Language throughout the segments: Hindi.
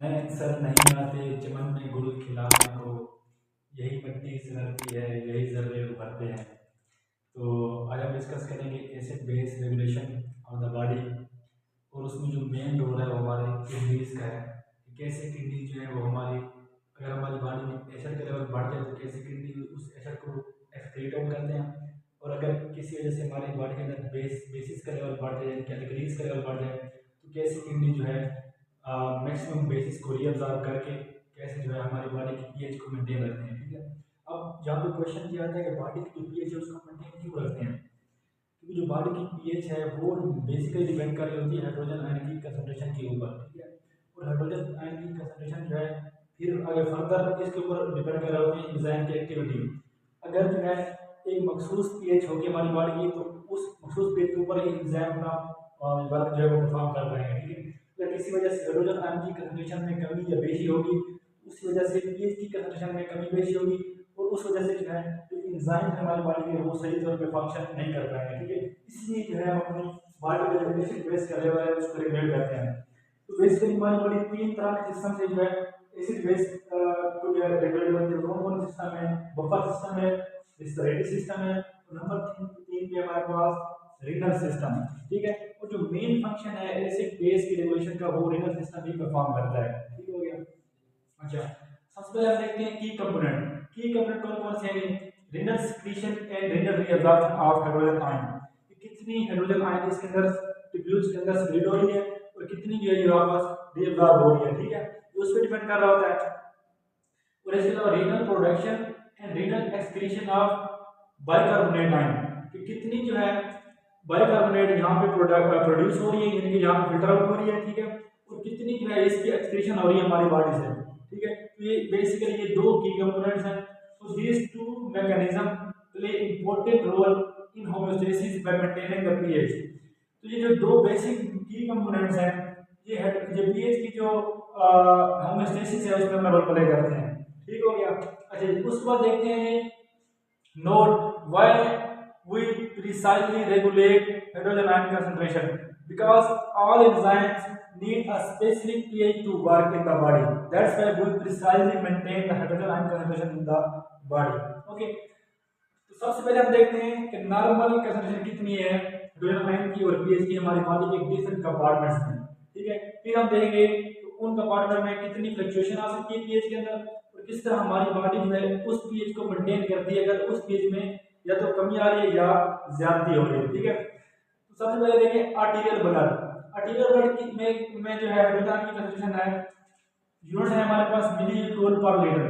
मैं सर नहीं आते चमन में गुल खिलाने को, यही मिट्टी से धरती है, यही जर्रे उभरते हैं। तो आज हम डिस्कस करेंगे acid base regulation of the body, और उसमें जो मेन रोल है वो हमारे किडनीज का है कि कैसे किडनी जो है वो हमारी, अगर हमारी बॉडी में एसिड का लेवल बढ़ जाए तो कैसे किडनी उस एसिड को एक्सक्रीट आउट करते हैं, और अगर किसी वजह से हमारी बॉडी के अंदर बेसिस का लेवल बढ़ जाए, कैटेगरीज का लेवल बढ़ जाए, तो कैसे किडनी जो है मैक्सिमम बेसिस को रीअब्जॉर्ब करके कैसे जो है हमारी बॉडी की पीएच को मेंटेन रखते हैं। ठीक है, अब जहाँ पे क्वेश्चन किया जाता है कि बॉडी की जो पीएच है उसको मेंटेन क्यों रखते हैं, क्योंकि जो बॉडी की पीएच है वो बेसिकली डिपेंड कर रही होती है हाइड्रोजन आयन की कंसंट्रेशन के ऊपर। ठीक है, और हाइड्रोजन आयन की कंसंट्रेशन जो है फिर आगे फर्दर इसके ऊपर डिपेंड कर रही होती है एंजाइम की एक्टिविटी। अगर जो है एक मखसूस पीएच होगी हमारी बॉडी की, तो उस मखसूस पीएच के ऊपर एंजाइम अपना वर्क जो है वो परफॉर्म कर पाएंगे। ठीक है, या किसी वजह से हाइड्रोजन आयन की कंसंट्रेशन में कमी या बेशी होगी, उस वजह से पीएच की कंसंट्रेशन में कमी बेशी होगी, और उस वजह से जो है जो एंजाइम है हमारी बॉडी के वो सही तौर पे फंक्शन नहीं कर पाएंगे। ठीक है, इसलिए जो है हम अपनी बॉडी का जो एसिड बेस का लेवल है उसको रेगुलेट करते हैं। तो बेसिकली हमारी बॉडी तीन तरह के सिस्टम से जो है एसिड बेस को जो है रेगुलेट करती है। कौन कौन सिस्टम है? बफर सिस्टम है, रेस्पिरेटरी सिस्टम है, और नंबर तीन पे हमारे पास रीनल सिस्टम है। ठीक है, और जो मेन फंक्शन है एसिड बेस की रेगुलेशन का वो रीनल सिस्टम ही परफॉर्म करता है। ठीक हो गया। अच्छा, सबसे पहले हम देखते हैं की कंपोनेंट। की कंपोनेंट कौन कौन से हैं? Renal secretion and renal reabsorption of hydrogen ion. कितनी हाइड्रोजन आयन इसके अंदर ट्यूब्यूल्स के अंदर सीक्रेट हो रही है और कितनी जो है ये वापस रीअब्जॉर्ब हो रही है। ठीक है, ये उस पर डिपेंड कर रहा होता है। और इसके अलावा renal production and renal excretion of bicarbonate ion, कि कितनी जो है बाइकार्बोनेट यहाँ पे प्रोड्यूस हो रही है, यानी कि यहाँ पे फिल्टर आउट हो रही है। ठीक है, और कितनी जो है इसकी एक्सक्रीशन हो रही है हमारी बॉडी से। ठीक है, तो ये बेसिकली ये दो की कंपोनेंट्स हैं। तो these two mechanism play important role in homeostasis by maintaining the pH. तो ये जो दो बेसिक की कंपोनेंट्स हैं ये पीएच की जो होमोस्टेसिस है उसमें अपना रोल प्ले करते हैं। ठीक हो गया। अच्छा, उसके बाद देखते हैं note why we precisely regulate hydrogen ion concentration, because all enzymes need a specific pH to work in the body. That's why we precisely maintain the hydrogen ion concentration in the body. Okay, तो सबसे पहले हम देखते हैं कि नॉर्मल कंसंट्रेशन कितनी है हाइड्रोजन आयन की और पीएच की हमारी बॉडी के डिफरेंट कंपार्टमेंट्स में। ठीक है, फिर हम देखेंगे तो उन कंपार्टमेंट में कितनी फ्लक्चुएशन आ सकती है पीएच के अंदर, और किस तरह हमारी बॉडी जो है उस पीएच को मेंटेन करती है अगर उस पीएच में या तो कमी आ रही है या ज्यादती हो रही है। ठीक है, तो सबसे पहले देखें आर्टीरियल ब्लड। आर्टीरियल ब्लड की में जो है हाइड्रोजन की कंसंट्रेशन है, यूनिट है हमारे पास मिलीजूल पर लीटर।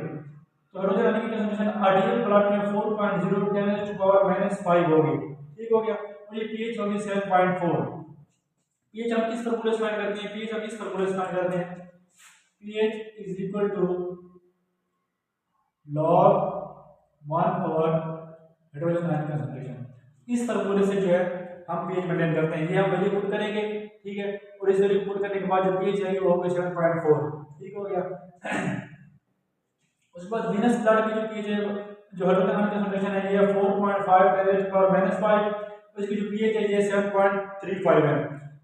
तो हाइड्रोजन आयन की कंसंट्रेशन आर्टीरियल ब्लड में 4.010⁻⁵ होगी। ठीक हो गया, और ये पीएच होगी 7.4। पीएच हम किस फॉर्मूले से फाइंड करते हैं? पीएच हम इस फॉर्मूले से फाइंड करते हैं, pH is equal to log hydrogen ion concentration. इस फॉर्मूले से जो है हम pH मेंटेन करते हैं। ये हम वैल्यू पुट करेंगे। ठीक है, और इस वैल्यू पुट करने के बाद जो pH है वो होगा 7.4। ठीक हो गया। उसके बाद वीनस ब्लड की जो pH है, जो हाइड्रोजन आयन कंसंट्रेशन है ये 4.5 और इसकी जो pH है ये 7.35 है।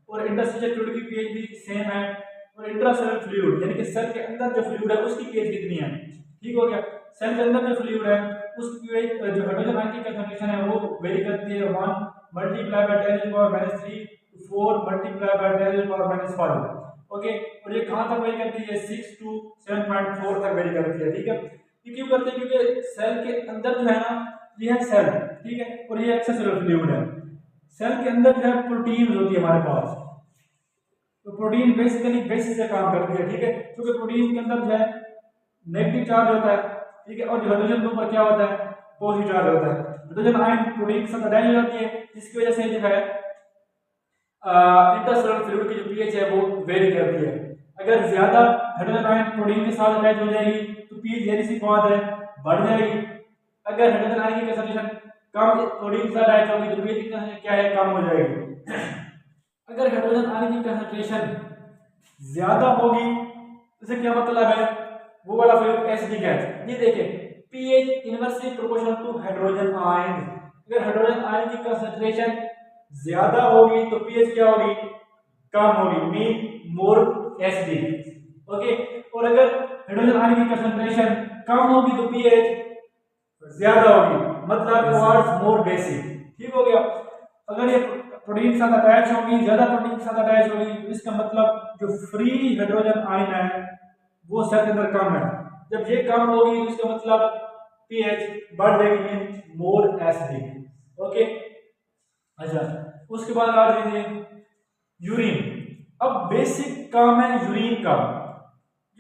और इंटरस्टिशियल फ्लूइड की pH भी सेम है, और इंट्रासेलुलर फ्लूइड यानी कि सेल के अंदर जो फ्लूइड है उसकी pH कितनी है? ठीक हो गया, सेल के अंदर जो फ्लूइड है उसकी pH जो हाइड्रोजन आयन की कंसंट्रेशन है वो वेरी करती है 1 multiply by 10⁻³ to 4 multiply by 10⁻⁵। Okay, और ये कहां तक वेरी करती है? 6 to 7.4 तक वेरी करती है। ठीक है, ये क्यों करते हैं? क्योंकि सेल के अंदर जो है ना ये है सेल, ठीक है, और ये एक्स्ट्रासेलुलर फ्लूइड है। सेल के अंदर जो है प्रोटीन होती है हमारे पास, तो प्रोटीन बेसिकली बेसिस से काम करती है। ठीक है, क्योंकि प्रोटीन के अंदर जो है नेगेटिव चार्ज होता है। ठीक है, और हाइड्रोजन के ऊपर क्या होता है? पॉजिटिव चार्ज होता है। हाइड्रोजन आयन प्रोटीन के साथ अटैच हो जाती है, जिसकी वजह से जो है इंटरसेलुलर फ्लूइड की जो पीएच है वो वेरी करती है। अगर ज्यादा हाइड्रोजन आयन प्रोटीन के साथ अटैच हो जाएगी तो पीएच जैसी सी बात है बढ़ जाएगी। अगर हाइड्रोजन आयन की कंसंट्रेशन कम प्रोटीन के साथ अटैच होगी तो पीएच की कंसंट्रेशन क्या है? कम हो जाएगी। अगर हाइड्रोजन आयन की कंसंट्रेशन ज्यादा होगी इससे क्या मतलब है? वो वाला फ्लूइड एसिडिक है। ये देखिए pH inversely proportional to hydrogen ion. अगर हाइड्रोजन आयन की कंसंट्रेशन ज्यादा होगी तो pH क्या होगी? कम होगी, मीन मोर एसिडिक। ओके। और अगर हाइड्रोजन आयन की कंसंट्रेशन कम होगी तो पीएच ज्यादा होगी, मतलब टुवर्ड्स मोर बेसिक। ठीक हो गया। अगर ये प्रोटीन के साथ अटैच होगी, ज्यादा प्रोटीन के साथ अटैच होगी, तो इसका मतलब जो फ्री हाइड्रोजन आयन है वो सेल के अंदर कम है। जब ये कम होगी तो इसका मतलब पीएच बढ़ जाएगी, मीन मोर एसिडिक। ओके। अच्छा, उसके बाद आ जाइए यूरिन। अब बेसिक काम है यूरिन का।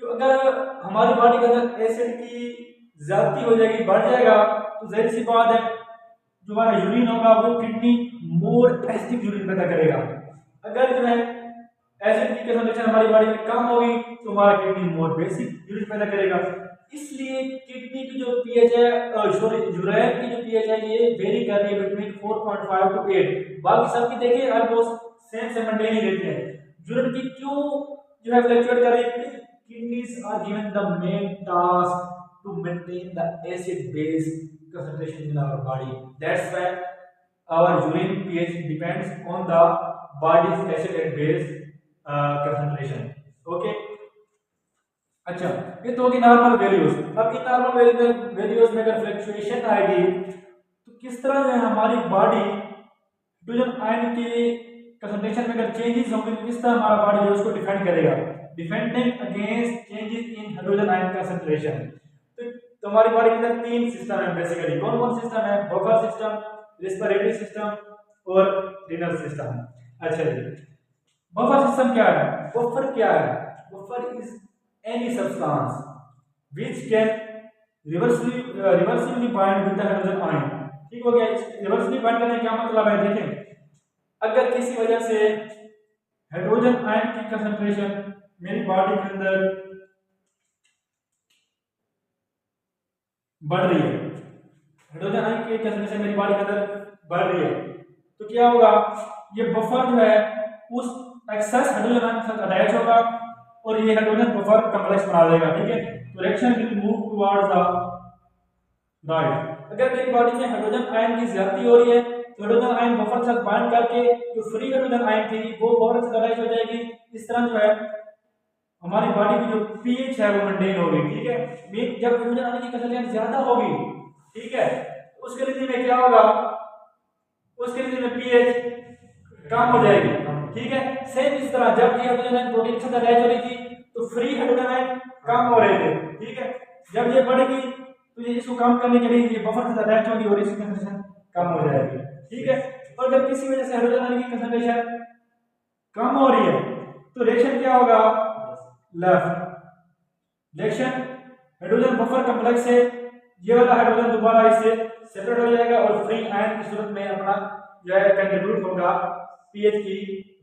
जो अगर हमारी बॉडी के अंदर एसिड की ज्यादती हो जाएगी, बढ़ जाएगा, तो जाहिर सी बात है जो हमारा यूरिन होगा वो किडनी मोर एसिडिक यूरिन पैदा करेगा। अगर जो है एसिड की कंसंट्रेशन हमारी बॉडी में कम होगी तो हमारा किडनी मोर बेसिक यूरिन पैदा करेगा। इसलिए किडनी की जो पीएच है, सॉरी यूरिन की जो पीएच है ये वेरी कर रही है बिटवीन 4.5 टू 8। बाकी सबकी देखिए ऑलमोस्ट सेम से मेंटेन ही रहती है। यूरिन की क्यों जो है फ्लक्चुएट कर रही है? Kidneys are given the main task to maintain the acid base concentration in our body. That's why our urine pH depends on the body's acid and base concentration. Okay. अच्छा, ये तो होगी नॉर्मल वैल्यूज। अब इन नॉर्मल वैल्यूज में अगर फ्लक्चुएशन आएगी तो किस तरह जो है हमारी बॉडी हाइड्रोजन आयन के कंसंट्रेशन में अगर चेंजेस होंगे तो किस तरह हमारा बॉडी जो उसको डिफेंड करेगा, defending against changes in hydrogen ion concentration. तो हमारी बॉडी के अंदर तीन सिस्टम है बेसिकली। कौन कौन सिस्टम है? बफर सिस्टम, रेस्पिरेटरी सिस्टम और रीनल सिस्टम। अच्छा जी, बफर सिस्टम क्या है? बफर क्या है? Buffer is any substance which can reversibly bind with the hydrogen ion. ठीक हो गया। रिवर्सिबली बाइंड करने का क्या मतलब है? देखें, अगर किसी वजह से हाइड्रोजन आयन की कंसंट्रेशन मेरी बॉडी के अंदर बढ़ रही है, हाइड्रोजन आयन की कंसंट्रेशन मेरी बॉडी के अंदर बढ़ रही है, तो क्या होगा? ये बफर जो है उस एक्सेस हाइड्रोजन आयन के साथ अटैच होगा और ये हाइड्रोजन बफर कॉम्प्लेक्स बना देगा। ठीक है, तो reaction will move towards the right. अगर मेरी बॉडी में हाइड्रोजन आयन की ज्यादती हो रही है तो हाइड्रोजन आयन बफर के साथ बाइंड करके जो फ्री हाइड्रोजन आयन थी वो बफर से अटैच हो जाएगी। इस तरह जो है हमारी बॉडी की जो पीएच है वो मेंटेन होगी। ठीक है, मीन जब हाइड्रोजन आयन की कंसंट्रेशन ज्यादा होगी, ठीक है, उसके लिए में क्या होगा? उसके लिए में पीएच कम हो जाएगी। ठीक है, सेम इस तरह जब ये हाइड्रोजन आयन प्रोटीन के साथ अटैच हो रही थी तो फ्री हाइड्रोजन आयन कम हो रहे थे। ठीक है, जब ये बढ़ेगी तो ये इसको कम करने के लिए ये बफर के साथ अटैच होगी और इसकी कंसंट्रेशन कम हो जाएगी। ठीक है, और अगर किसी वजह से हाइड्रोजन आयन की कंसंट्रेशन कम हो रही है तो रिएक्शन क्या होगा? Left reaction, hydrogen buffer complex से ये वाला हाइड्रोजन दोबारा इससे सेपरेट हो जाएगा और फ्री आयन की सूरत में अपना जो है कंट्रीब्यूट होगा पीएच की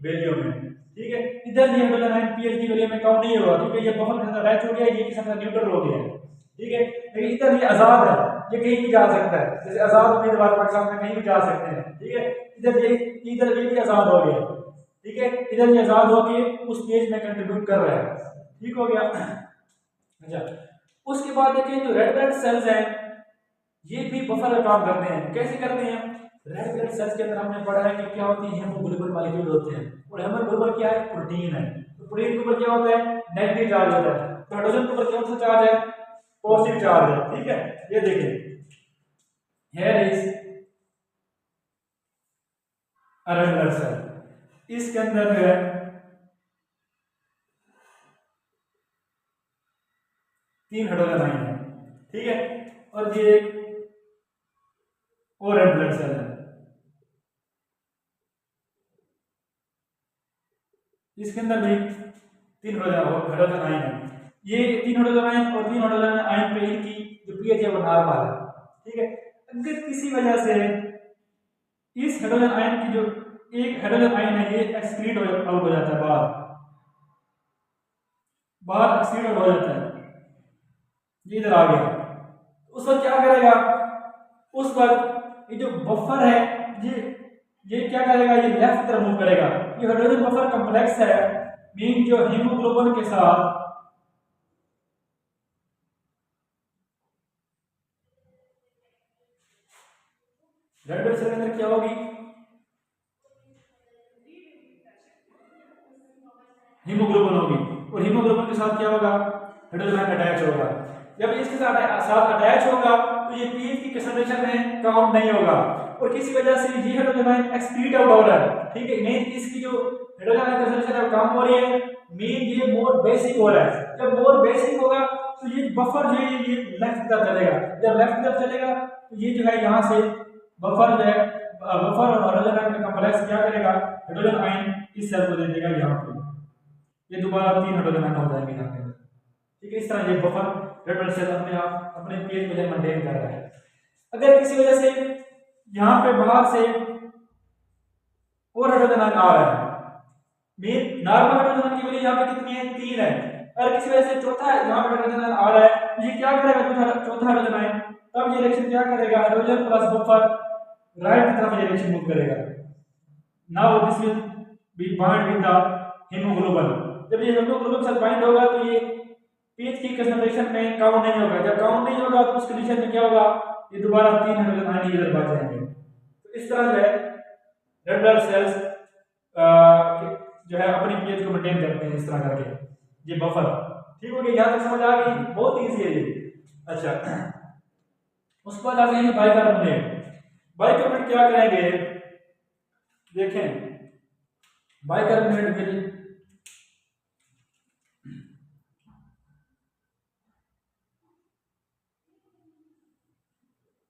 वैल्यू में। ठीक है, इधर ये हाइड्रोजन आयन पीएच की वैल्यू में कम नहीं होगा क्योंकि ये बफर के साथ अटैच हो गया, ये के साथ न्यूट्रल हो गया है। ठीक है, लेकिन इधर ये आजाद है, ये कहीं भी जा सकता है, जैसे आजाद उम्मीदवार पाकिस्तान में कहीं भी जा सकते हैं। ठीक है, इधर ये भी आजाद हो गया। ठीक है, इधर ये आजाद होके उस पेज में कंट्रीब्यूट कर रहा है। ठीक हो गया। अच्छा, उसके बाद देखिए जो रेड ब्लड सेल्स हैं ये भी बफर का काम करते हैं। कैसे करते हैं? रेड ब्लड सेल्स के अंदर हमने पढ़ा है कि क्या होती है? हेमोग्लोबिन मॉलिक्यूल होते हैं और हेमोग्लोबिन क्या है? प्रोटीन है। तो प्रोटीन के ऊपर क्या होता है? नेगेटिव चार्ज होता है। तो हाइड्रोजन के ऊपर कौन सा चार्ज है? पॉजिटिव चार्ज है। ठीक है, ये देखिए here is a red blood cell, इसके अंदर जो है तीन हाइड्रोजन आयन है। ठीक है, और ये एक और रेड ब्लड सेल है, इसके अंदर भी तीन हाइड्रोजन आयन है। ये तीन हाइड्रोजन आयन और तीन हाइड्रोजन आयन पे इनकी जो पीएच है वो नॉर्मल है। ठीक है, अगर किसी वजह से इस हाइड्रोजन आयन की जो एक हाइड्रोजन आयन है ये एक्सक्रीट आउट हो जाता है, बाहर एक्सक्रीट आउट हो जाता है, ये इधर आ गया, उस वक्त क्या करेगा? उस वक्त ये जो बफर है ये क्या करेगा? ये लेफ्ट तरफ मूव करेगा। ये हाइड्रोजन बफर कॉम्प्लेक्स है, मीन जो हीमोग्लोबिन के साथ रेड ब्लड सेल के अंदर क्या होगी? हीमोग्लोबिन होगी। और हीमोग्लोबिन के साथ क्या होगा, हाइड्रोजन आयन अटैच होगा। जब इसके साथ अटैच होगा तो ये पीएच की कंसंट्रेशन में काउंट नहीं होगा और किसी वजह से ये हाइड्रोजन आयन एक्सक्रीट आउट हो रहा है, ठीक है। मेन इसकी जो हाइड्रोजन आयन कंसंट्रेशन है कम हो रही है, मेन ये मोर बेसिक हो रहा है। जब मोर बेसिक होगा तो ये बफर जो है ये लेफ्ट की तरफ चलेगा, जब लेफ्ट की तरफ चलेगा तो ये जो है यहाँ से बफर जो है बफर और हाइड्रोजन आयन का कॉम्प्लेक्स क्या करेगा, हाइड्रोजन आयन इस सेल को दे देगा यहाँ पे, ये दोबारा 3 हाइड्रोजन आयन हो जाएंगे यहाँ पे, ठीक है। इस तरह ये बफर रेड ब्लड सेल अपने आप अपने पीएच को मेंटेन कर रहा है। अगर किसी वजह से यहाँ पे बाहर से और हाइड्रोजन आयन आ रहा है, मेन नॉर्मल हाइड्रोजन की वैल्यू यहाँ पे कितनी है, 3 है। अगर किसी वजह से चौथा यहाँ पे हाइड्रोजन आयन आ रहा है तो ये क्या करेगा, चौथा हाइड्रोजन आयन, तब ये रिएक्शन क्या करेगा, हाइड्रोजन प्लस बफर राइट की तरफ ये रिएक्शन मूव करेगा। Now this will be bind with the haemoglobin. जब ये हीमोग्लोबिन के साथ बाइंड होगा तो ये पीएच की कंसंट्रेशन में काउंट नहीं होगा। जब काउंट नहीं होगा तो उस कंडीशन में क्या होगा, ये दोबारा 3 हाइड्रोजन आयन इधर बच जाएंगे। तो इस तरह जो है रेड ब्लड सेल्स जो है अपनी पीएच को मेंटेन करते हैं इस तरह करके, ये बफर, ठीक हो गया। यहाँ तक समझ आ गई, बहुत इजी है ये। अच्छा, उसके बाद आगे हैं बाइकार्बोनेट। बाइकार्बोनेट क्या करेंगे, देखें bicarbonate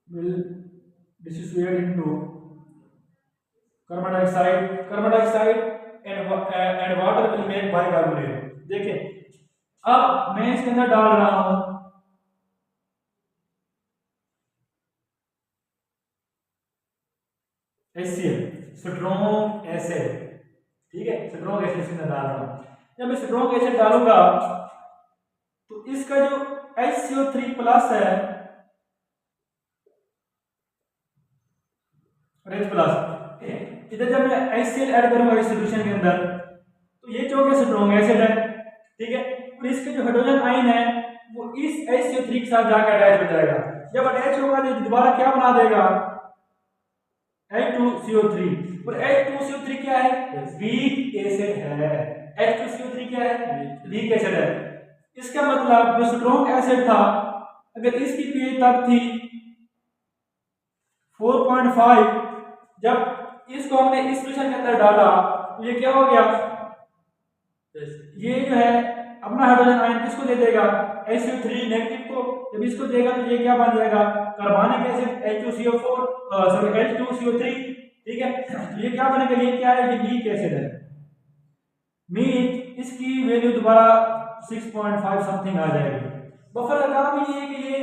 will dissociate into carbon dioxide and water will make bicarbonate। देखें अब मैं इसके अंदर डाल रहा हूं HCl स्ट्रॉन्ग एसिड, ठीक है, स्ट्रॉन्ग एसिड इसके अंदर डाल रहा हूं। जब मैं स्ट्रॉन्ग एसिड डालूंगा तो इसका जो HCO3 प्लस है रेड प्लस, इधर जब मैं HCl ऐड करूंगा इस सॉल्यूशन के अंदर तो ये जो है स्ट्रॉन्ग एसिड है, ठीक है। और इसके जो हाइड्रोजन आयन है वो इस HCO3 के साथ जाकर अटैच हो जाएगा। जब अटैच होगा तो दोबारा क्या बना देगा, H2CO3। और H2CO3 क्या है, वीक एसिड है। H2CO3 क्या है, वीक एसिड है। इसका मतलब जो स्ट्रॉन्ग एसिड था अगर इसकी पीएच तब थी 4.5, जब इसको हमने इस सॉल्यूशन के अंदर डाला तो ये क्या हो गया, ये जो है अपना हाइड्रोजन आयन किसको दे देगा, HCO3 नेगेटिव को। जब इसको देगा तो ये क्या बन जाएगा, कार्बनिक एसिड H2CO3, ठीक है। तो ये क्या बनेगा, ये क्या है, ये वीक एसिड है। मीन इसकी वैल्यू दोबारा 6.5 समथिंग आ जाएगी। बफर का काम ये है कि ये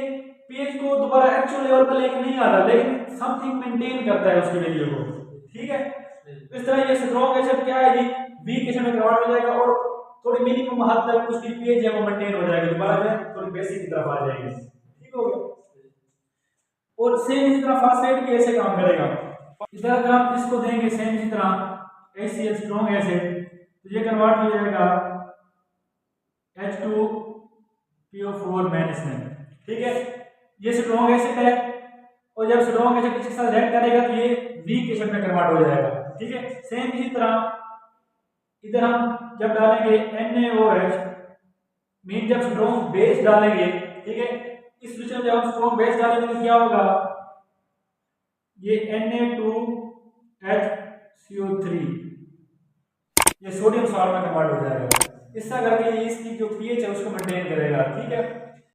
पीएच को दोबारा एक्चुअल लेवल पर लेके नहीं आ रहा, लेकिन समथिंग मेंटेन करता है उसकी वैल्यू को, ठीक है। इस तरह ये स्ट्रॉन्ग एसिड क्या है, ये वीक एसिड में कन्वर्ट हो जाएगा और थोड़ी मिनिमम हद तक उसकी पीएच है वो मेंटेन हो जाएगी, दोबारा जो है थोड़ी बेसिक की तरफ आ जाएगी, ठीक हो गया। और सेम इसी तरह फास्फेट भी ऐसे काम करेगा। इधर अगर हम इसको देंगे सेम इसी तरह HCl स्ट्रॉन्ग एसिड तो ये कन्वर्ट हो जाएगा H2PO4 माइनस में, ठीक है। ये स्ट्रॉन्ग एसिड है और जब स्ट्रॉन्ग एसिड इसके साथ रिएक्ट करेगा तो ये वीक एसिड में कन्वर्ट हो जाएगा, ठीक है। सेम इसी तरह इधर हम जब डालेंगे NaOH, मीन जब स्ट्रॉन्ग बेस डालेंगे, ठीक है, इस सॉल्यूशन में जब हम स्ट्रॉन्ग बेस डालेंगे तो क्या होगा, ये Na2HCO3 ये सोडियम सॉल्ट में कन्वर्ट हो जाएगा। इस तरह करके ये इसकी जो पीएच है उसको मेंटेन करेगा, ठीक है।